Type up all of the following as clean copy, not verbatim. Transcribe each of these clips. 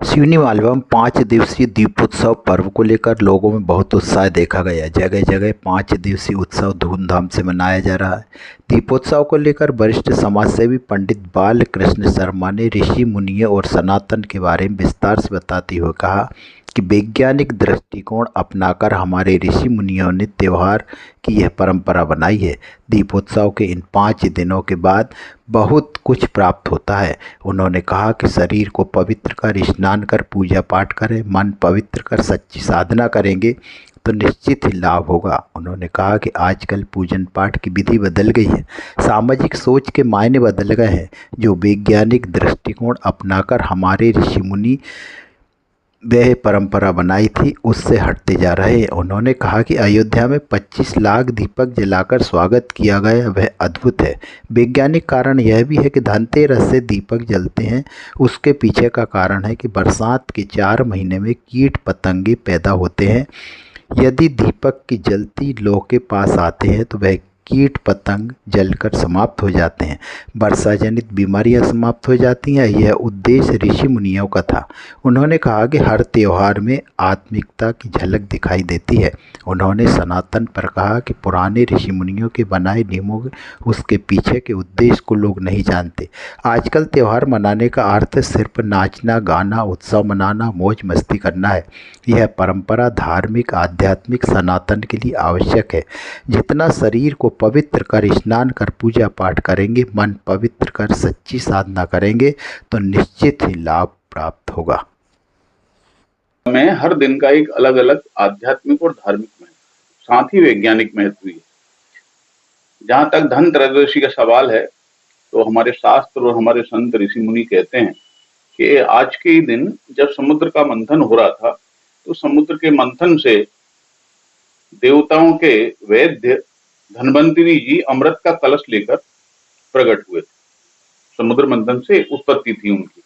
सिवनी मालवा में 5 दिवसीय दीपोत्सव पर्व को लेकर लोगों में बहुत उत्साह देखा गया। जगह जगह 5 दिवसीय उत्सव धूमधाम से मनाया जा रहा है। दीपोत्सव को लेकर वरिष्ठ समाजसेवी पंडित बाल कृष्ण शर्मा ने ऋषि मुनियों और सनातन के बारे में विस्तार से बताते हुए कहा कि वैज्ञानिक दृष्टिकोण अपनाकर हमारे ऋषि मुनियों ने त्यौहार की यह परंपरा बनाई है। दीपोत्सव के इन 5 दिनों के बाद बहुत कुछ प्राप्त होता है। उन्होंने कहा कि शरीर को पवित्र कर स्नान कर पूजा पाठ करें, मन पवित्र कर सच्ची साधना करेंगे तो निश्चित ही लाभ होगा। उन्होंने कहा कि आजकल पूजन पाठ की विधि बदल गई है, सामाजिक सोच के मायने बदल गए हैं। जो वैज्ञानिक दृष्टिकोण अपनाकर हमारे ऋषि मुनि वह परंपरा बनाई थी उससे हटते जा रहे हैं। उन्होंने कहा कि अयोध्या में 25 लाख दीपक जलाकर स्वागत किया गया, वह अद्भुत है। वैज्ञानिक कारण यह भी है कि धनतेरस से दीपक जलते हैं। उसके पीछे का कारण है कि बरसात के 4 महीने में कीट पतंगे पैदा होते हैं। यदि दीपक की जलती लौ के पास आते हैं तो वह कीट पतंग जलकर समाप्त हो जाते हैं, वर्षा जनित बीमारियां समाप्त हो जाती हैं। यह उद्देश्य ऋषि मुनियों का था। उन्होंने कहा कि हर त्यौहार में आत्मिकता की झलक दिखाई देती है। उन्होंने सनातन पर कहा कि पुराने ऋषि मुनियों के बनाए नियमों उसके पीछे के उद्देश्य को लोग नहीं जानते। आजकल त्यौहार मनाने का अर्थ सिर्फ नाचना गाना उत्सव मनाना मौज मस्ती करना है। यह परंपरा धार्मिक आध्यात्मिक सनातन के लिए आवश्यक है। जितना शरीर को पवित्र कर स्नान कर पूजा पाठ करेंगे, मन पवित्र कर सच्ची साधना करेंगे तो निश्चित ही लाभ प्राप्त होगा। में हर दिन का एक अलग अलग आध्यात्मिक और धार्मिक महत्व, साथ ही वैज्ञानिक महत्व भी है। जहां तक धन त्रयोदशी का सवाल है तो हमारे शास्त्र और हमारे संत ऋषि मुनि कहते हैं कि आज के ही दिन जब समुद्र का मंथन हो रहा था तो समुद्र के मंथन से देवताओं के वैद्य धन्वंतरी जी अमृत का कलश लेकर प्रकट हुए थे। समुद्र मंथन से उत्पत्ति थी उनकी,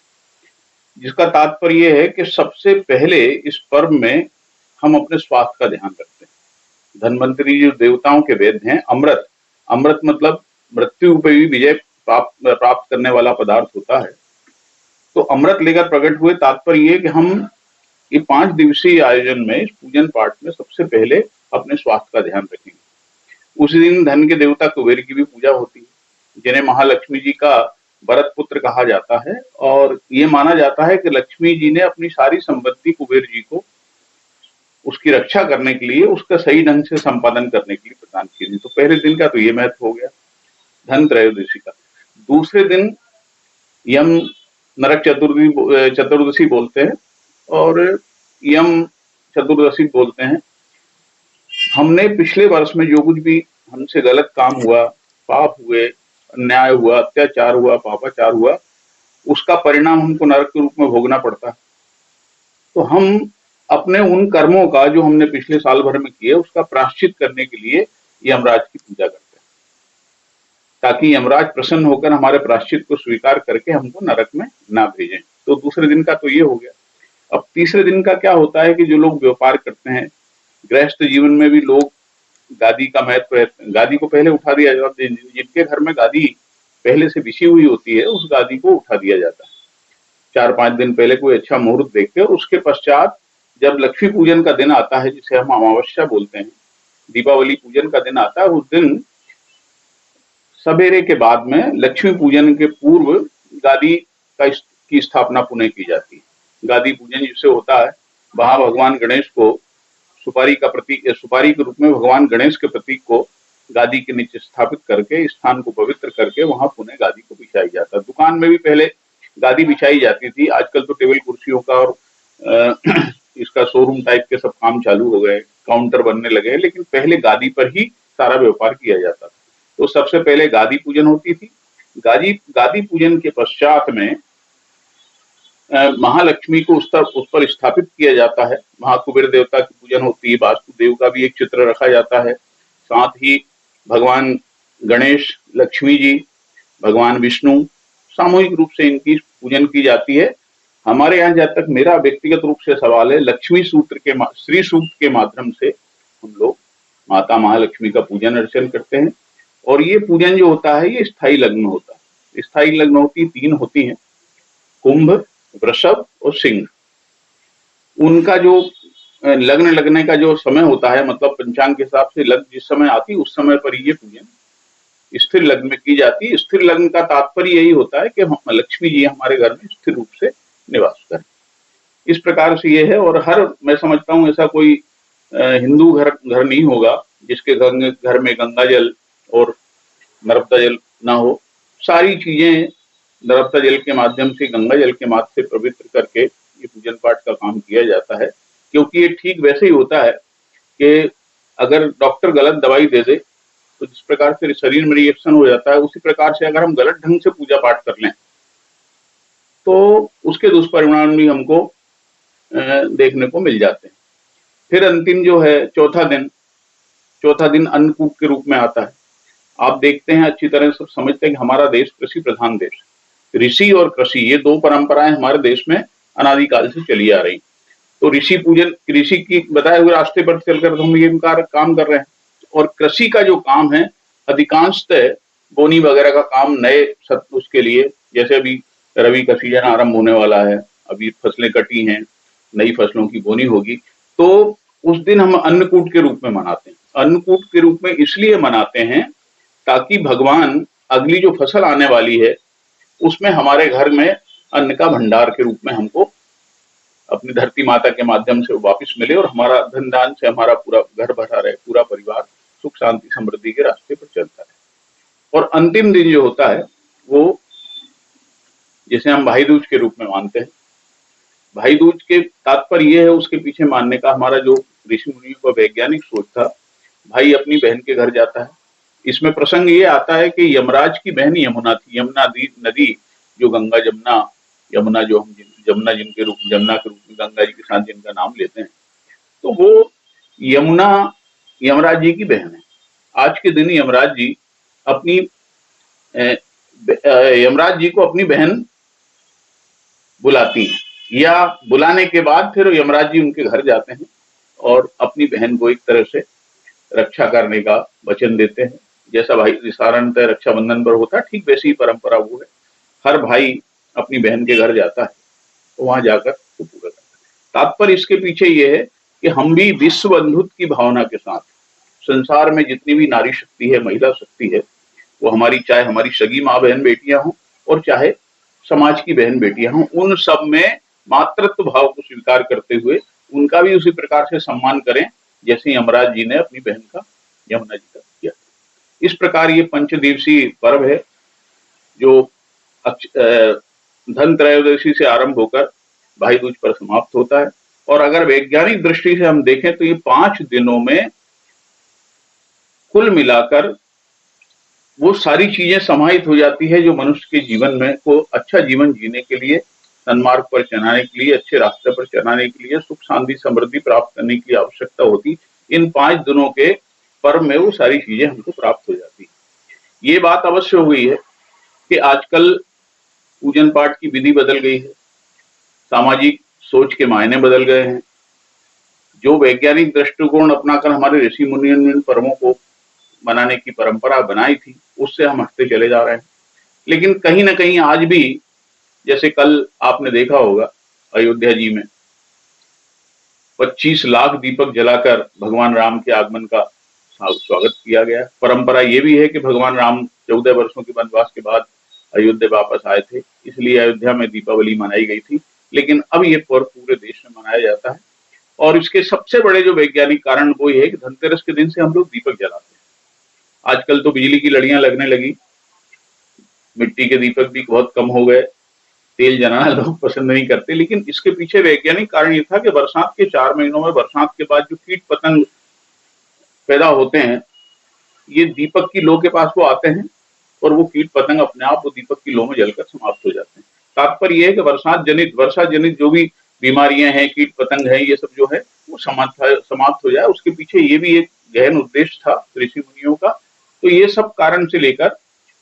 जिसका तात्पर्य यह है कि सबसे पहले इस पर्व में हम अपने स्वास्थ्य का ध्यान रखते हैं। धन्वंतरी जो देवताओं के वैद्य हैं, अमृत अमृत मतलब मृत्यु पे भी विजय प्राप्त करने वाला पदार्थ होता है। तो अमृत लेकर प्रकट हुए। तात्पर्य ये कि हम ये 5 दिवसीय आयोजन में इस पूजन पाठ में सबसे पहले अपने स्वास्थ्य का ध्यान रखेंगे। उसी दिन धन के देवता कुबेर की भी पूजा होती है, जिन्हें महालक्ष्मी जी का भरत पुत्र कहा जाता है। और ये माना जाता है कि लक्ष्मी जी ने अपनी सारी संपत्ति कुबेर जी को उसकी रक्षा करने के लिए, उसका सही ढंग से संपादन करने के लिए प्रदान की थी। तो पहले दिन का तो ये महत्व हो गया धन त्रयोदशी का। दूसरे दिन यम नरक चतुर्दशी बोलते हैं और यम चतुर्दशी बोलते हैं। हमने पिछले वर्ष में जो कुछ भी हमसे गलत काम हुआ, पाप हुए, अन्याय हुआ, अत्याचार हुआ, पापाचार हुआ, उसका परिणाम हमको नरक के रूप में भोगना पड़ता है। तो हम अपने उन कर्मों का जो हमने पिछले साल भर में किए उसका प्रायश्चित करने के लिए यमराज की पूजा करते हैं, ताकि यमराज प्रसन्न होकर हमारे प्रायश्चित को स्वीकार करके हमको नरक में ना भेजें। तो दूसरे दिन का तो ये हो गया। अब तीसरे दिन का क्या होता है कि जो लोग व्यापार करते हैं, गृहस्थ जीवन में भी लोग गादी का महत्व है। गादी को पहले उठा दिया जाता है। जिनके घर में गादी पहले से बिछी हुई होती है उस गादी को उठा दिया जाता है 4-5 दिन पहले, कोई अच्छा मुहूर्त देख के। और उसके पश्चात जब लक्ष्मी पूजन का दिन आता है, जिसे हम अमावस्या बोलते हैं, दीपावली पूजन का दिन आता है, उस दिन सवेरे के बाद में लक्ष्मी पूजन के पूर्व गादी की स्थापना पुनः की जाती है। गादी पूजन जिससे होता है, वहां भगवान गणेश को सुपारी के रूप में भगवान गणेश के प्रतीक को गादी के नीचे स्थापित करके स्थान को पवित्र करके वहां पुनः गादी को बिछाई जाता है। दुकान में भी पहले गादी बिछाई जाती थी, आजकल तो टेबल कुर्सियों का और इसका शोरूम टाइप के सब काम चालू हो गए, काउंटर बनने लगे, लेकिन पहले गादी पर ही सारा व्यापार किया जाता था। तो सबसे पहले गादी पूजन होती थी। गादी पूजन के पश्चात में महालक्ष्मी को उस पर स्थापित किया जाता है। वहां कुबेर देवता की पूजन होती है, वास्तुदेव का भी एक चित्र रखा जाता है, साथ ही भगवान गणेश, लक्ष्मी जी, भगवान विष्णु, सामूहिक रूप से इनकी पूजन की जाती है। हमारे यहाँ जहाँ तक मेरा व्यक्तिगत रूप से सवाल है, लक्ष्मी सूत्र के श्री सूक्त के माध्यम से हम लोग माता महालक्ष्मी का पूजन अर्चन करते हैं। और ये पूजन जो होता है ये स्थायी लग्न होता है। स्थायी लग्न होती 3 होती हैं, कुंभ, वृषभ और सिंह। उनका जो लग्न लगने का जो समय होता है, मतलब पंचांग के हिसाब से लग्न जिस समय आती उस समय पर ये पूजन स्थिर लग्न में की जाती है। स्थिर लग्न का तात्पर्य यही होता है कि लक्ष्मी जी हमारे घर में स्थिर रूप से निवास करें। इस प्रकार से ये है। और मैं समझता हूँ ऐसा कोई हिंदू घर नहीं होगा जिसके घर में गंगा जल और नर्मदा जल ना हो। सारी चीजें नर्मदा जल के माध्यम से, गंगा जल के माध्यम से पवित्र करके ये पूजन पाठ का काम किया जाता है। क्योंकि ये ठीक वैसे ही होता है कि अगर डॉक्टर गलत दवाई दे दे तो जिस प्रकार से शरीर में रिएक्शन हो जाता है, उसी प्रकार से अगर हम गलत ढंग से पूजा पाठ कर लें तो उसके दुष्परिणाम भी हमको देखने को मिल जाते हैं। फिर अंतिम जो है चौथा दिन अन्नकूट के रूप में आता है। आप देखते हैं, अच्छी तरह से समझते हैं कि हमारा देश कृषि प्रधान देश है। ऋषि और कृषि ये दो परंपराएं हमारे देश में अनादिकाल से चली आ रही। तो ऋषि पूजन, ऋषि की बताए हुए रास्ते पर चलकर हम ये काम कर रहे हैं। और कृषि का जो काम है अधिकांशतः बोनी वगैरह का काम नए उसके लिए, जैसे अभी रबी का सीजन आरंभ होने वाला है, अभी फसलें कटी हैं, नई फसलों की बोनी होगी, तो उस दिन हम अन्नकूट के रूप में मनाते हैं। अन्नकूट के रूप में इसलिए मनाते हैं ताकि भगवान अगली जो फसल आने वाली है उसमें हमारे घर में अन्न का भंडार के रूप में हमको अपनी धरती माता के माध्यम से वापस मिले और हमारा धन दान से हमारा पूरा घर भरा रहे, पूरा परिवार सुख शांति समृद्धि के रास्ते पर चलता रहे। और अंतिम दिन जो होता है वो जिसे हम भाई दूज के रूप में मानते हैं। भाई दूज के तात्पर्य ये है, उसके पीछे मानने का हमारा जो ऋषि मुनियों का वैज्ञानिक सोच था। भाई अपनी बहन के घर जाता है। इसमें प्रसंग ये आता है कि यमराज की बहन यमुना थी। यमुना नदी जो गंगा यमुना जो हम जमुना के रूप में गंगा जी के साथ जिनका नाम लेते हैं, तो वो यमुना यमराज जी की बहन है। आज के दिन यमराज जी अपनी यमराज जी को अपनी बहन बुलाती हैं, या बुलाने के बाद फिर यमराज जी उनके घर जाते हैं और अपनी बहन को एक तरह से रक्षा करने का वचन देते हैं। जैसा भाई साधारणतः रक्षाबंधन पर होता है, ठीक वैसी ही परंपरा वो है। हर भाई अपनी बहन के घर जाता है तो वहां जाकर वो पूरा करता है। तात्पर्य इसके पीछे ये है कि हम भी विश्व बंधुत्व की भावना के साथ संसार में जितनी भी नारी शक्ति है, महिला शक्ति है, वो चाहे हमारी सगी माँ बहन बेटियां हों और चाहे समाज की बहन बेटियां हों, उन सब में मातृत्व भाव को स्वीकार करते हुए उनका भी उसी प्रकार से सम्मान करें जैसे यमराज जी ने अपनी बहन का यमुना जी का किया। इस प्रकार ये पंचदिवसीय पर्व है जो धन त्रयोदशी से आरंभ होकर भाई दूज पर समाप्त होता है। और अगर वैज्ञानिक दृष्टि से हम देखें तो ये 5 दिनों में कुल मिलाकर वो सारी चीजें समाहित हो जाती है जो मनुष्य के जीवन में को अच्छा जीवन जीने के लिए, सन्मार्ग पर चलाने के लिए, अच्छे रास्ते पर चलाने के लिए, सुख शांति समृद्धि प्राप्त करने की आवश्यकता होती। इन 5 दिनों के पर्व में वो सारी चीजें हमको प्राप्त हो जाती। ये बात अवश्य हुई है कि आजकल पूजन पाठ की विधि बदल गई है, सामाजिक सोच के मायने बदल गए हैं। जो वैज्ञानिक दृष्टिकोण अपनाकर हमारे ऋषि मुनियों ने इन पर्वों को मनाने की परंपरा बनाई थी, उससे हम हटते चले जा रहे हैं। लेकिन कहीं ना कहीं आज भी, जैसे कल आपने देखा होगा अयोध्या जी में 25 लाख दीपक जलाकर भगवान राम के आगमन का स्वागत किया गया। परंपरा ये भी है कि भगवान राम 14 वर्षों के वनवास के बाद अयोध्या वापस आए थे, इसलिए अयोध्या में दीपावली मनाई गई थी। लेकिन अब ये पर्व पूरे देश में मनाया जाता है और इसके सबसे बड़े जो वैज्ञानिक कारण वो ये है कि धनतेरस के दिन से हम लोग दीपक जलाते हैं। आजकल तो बिजली की लड़ियां लगने लगी, मिट्टी के दीपक भी बहुत कम हो गए, तेल जलाना लोग पसंद नहीं करते। लेकिन इसके पीछे वैज्ञानिक कारण ये था कि बरसात के 4 महीनों में, बरसात के बाद जो कीट पतंग पैदा होते हैं, ये दीपक की लो के पास वो आते हैं और वो कीट पतंग अपने आप वो दीपक की लो में जलकर समाप्त हो जाते हैं। तात्पर्य ये है कि वर्षा जनित जो भी बीमारियां हैं, कीट पतंग है, ये सब जो है वो समाप्त हो जाए। उसके पीछे ये भी एक गहन उद्देश्य था ऋषि मुनियों का। तो ये सब कारण से लेकर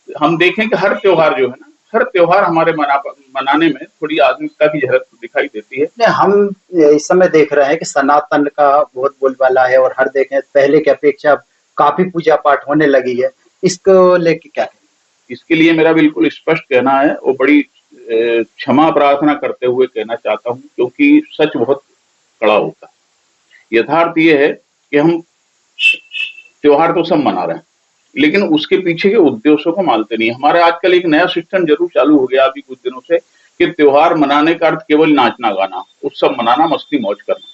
हम देखें कि हर त्योहार जो है ना, हर त्योहार हमारे मनाने में थोड़ी आधुनिकता की झलक दिखाई देती है। हम इस समय देख रहे हैं कि सनातन का बहुत बोलबाला है और हर देखें पहले की अपेक्षा काफी पूजा पाठ होने लगी है। इसको लेके क्या कहें? इसके लिए मेरा बिल्कुल स्पष्ट कहना है और बड़ी क्षमा प्रार्थना करते हुए कहना चाहता हूं, क्योंकि सच बहुत खड़ा होता है। यथार्थ ये है कि हम त्योहार तो सब मना रहे हैं, लेकिन उसके पीछे के उद्देश्यों को मानते नहीं। हमारे आजकल एक नया सिस्टम जरूर चालू हो गया अभी कुछ दिनों से कि त्योहार मनाने का अर्थ केवल नाचना गाना, उत्सव मनाना, मस्ती मौज करना।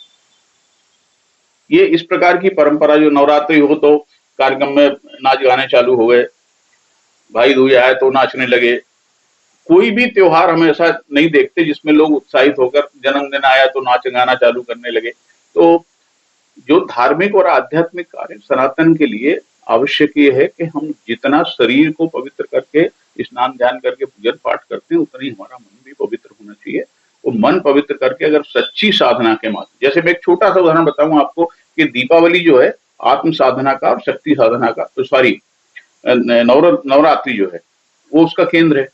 ये इस प्रकार की परंपरा, जो नवरात्रि हो तो कार्यक्रम में नाच गाने चालू हो गए, भाई दूज आए तो नाचने लगे। कोई भी त्योहार हम ऐसा नहीं देखते जिसमें लोग उत्साहित होकर जन्मदिन आया तो नाच गाना चालू करने लगे। तो जो धार्मिक और आध्यात्मिक कार्य सनातन के लिए आवश्यक ये है कि हम जितना शरीर को पवित्र करके स्नान ध्यान करके पूजन पाठ करते हैं, उतना ही हमारा मन भी पवित्र होना चाहिए। वो मन पवित्र करके अगर सच्ची साधना के माध्यम, जैसे मैं एक छोटा सा उदाहरण बताऊं आपको कि दीपावली जो है आत्म साधना का और शक्ति साधना का, तो सॉरी नवरात्रि जो है वो उसका केंद्र है।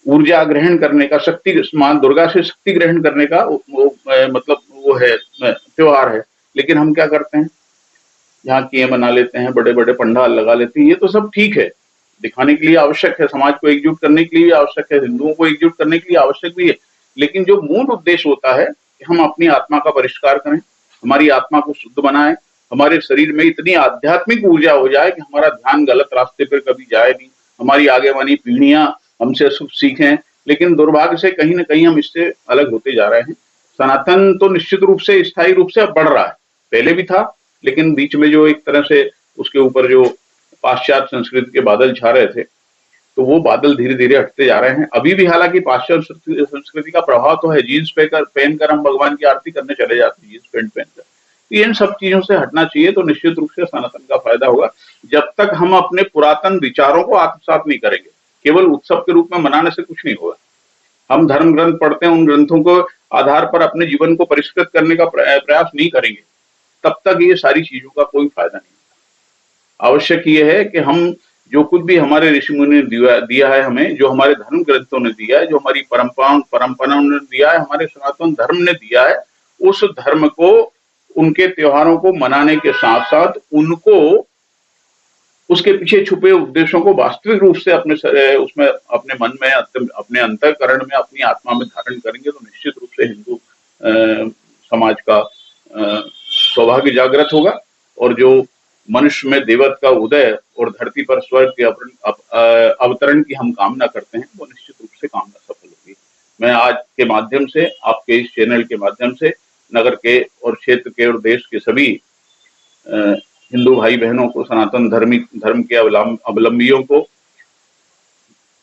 ऊर्जा ग्रहण करने का, शक्ति, मां दुर्गा से शक्ति ग्रहण करने का मतलब वो है त्योहार है। लेकिन हम क्या करते हैं, झांकियां बना लेते हैं, बड़े बड़े पंडाल लगा लेते हैं। ये तो सब ठीक है, दिखाने के लिए आवश्यक है, समाज को एकजुट करने के लिए भी आवश्यक है, हिंदुओं को एकजुट करने के लिए आवश्यक भी है। लेकिन जो मूल उद्देश्य होता है कि हम अपनी आत्मा का परिष्कार करें, हमारी आत्मा को शुद्ध बनाएं, हमारे शरीर में इतनी आध्यात्मिक ऊर्जा हो जाए कि हमारा ध्यान गलत रास्ते पर कभी जाए नहीं, हमारी आगे वाली पीढ़ियां हमसे सुख सीखें। लेकिन दुर्भाग्य से कहीं ना कहीं हम इससे अलग होते जा रहे हैं। सनातन तो निश्चित रूप से स्थायी रूप से अब बढ़ रहा है, पहले भी था, लेकिन बीच में जो एक तरह से उसके ऊपर जो पाश्चात्य संस्कृति के बादल छा रहे थे, तो वो बादल धीरे धीरे हटते जा रहे हैं। अभी भी हालांकि पाश्चात्य संस्कृति का प्रभाव तो है, जीन्स पहनकर हम भगवान की आरती करने चले जाते हैं, जीन्स पैंट पहनकर। तो इन सब चीजों से हटना चाहिए, तो निश्चित रूप से सनातन का फायदा होगा। जब तक हम अपने पुरातन विचारों को आत्मसात नहीं करेंगे, केवल उत्सव के रूप में मनाने से कुछ नहीं होगा। हम धर्म ग्रंथ पढ़ते हैं, उन ग्रंथों को आधार पर अपने जीवन को परिष्कृत करने का प्रयास नहीं करेंगे, तब तक ये सारी चीजों का कोई फायदा नहीं होगा। आवश्यक ये है कि हम जो कुछ भी हमारे ऋषि मुनि ने दिया है हमें, जो हमारे धर्म ग्रंथों ने दिया है, जो हमारी परंपराओं ने दिया है, हमारे सनातन धर्म ने दिया है, उस धर्म को, उनके त्योहारों को मनाने के साथ साथ उनको, उसके पीछे छुपे उद्देश्यों को वास्तविक रूप से उसमें अपने मन में, अपने अंतःकरण में, अपनी आत्मा में धारण करेंगे, तो निश्चित रूप से हिंदू समाज का सौभाग्य जागृत होगा। और जो मनुष्य में देवत्व का उदय और धरती पर स्वर्ग के अवतरण की हम कामना करते हैं, वो निश्चित रूप से कामना सफल होगी। मैं आज के माध्यम से, आपके इस चैनल के माध्यम से, नगर के और क्षेत्र के और देश के सभी हिंदू भाई बहनों को, सनातन धर्म के अवलंबियों को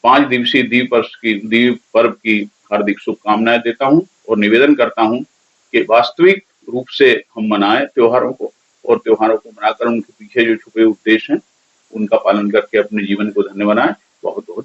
5 दिवसीय दीप पर्व की हार्दिक शुभकामनाएं देता हूं और निवेदन करता हूं कि वास्तविक रूप से हम मनाएं त्योहारों को, और त्योहारों को मनाकर उनके पीछे जो छुपे उद्देश्य हैं उनका पालन करके अपने जीवन को धन्य बनाएं। बहुत बहुत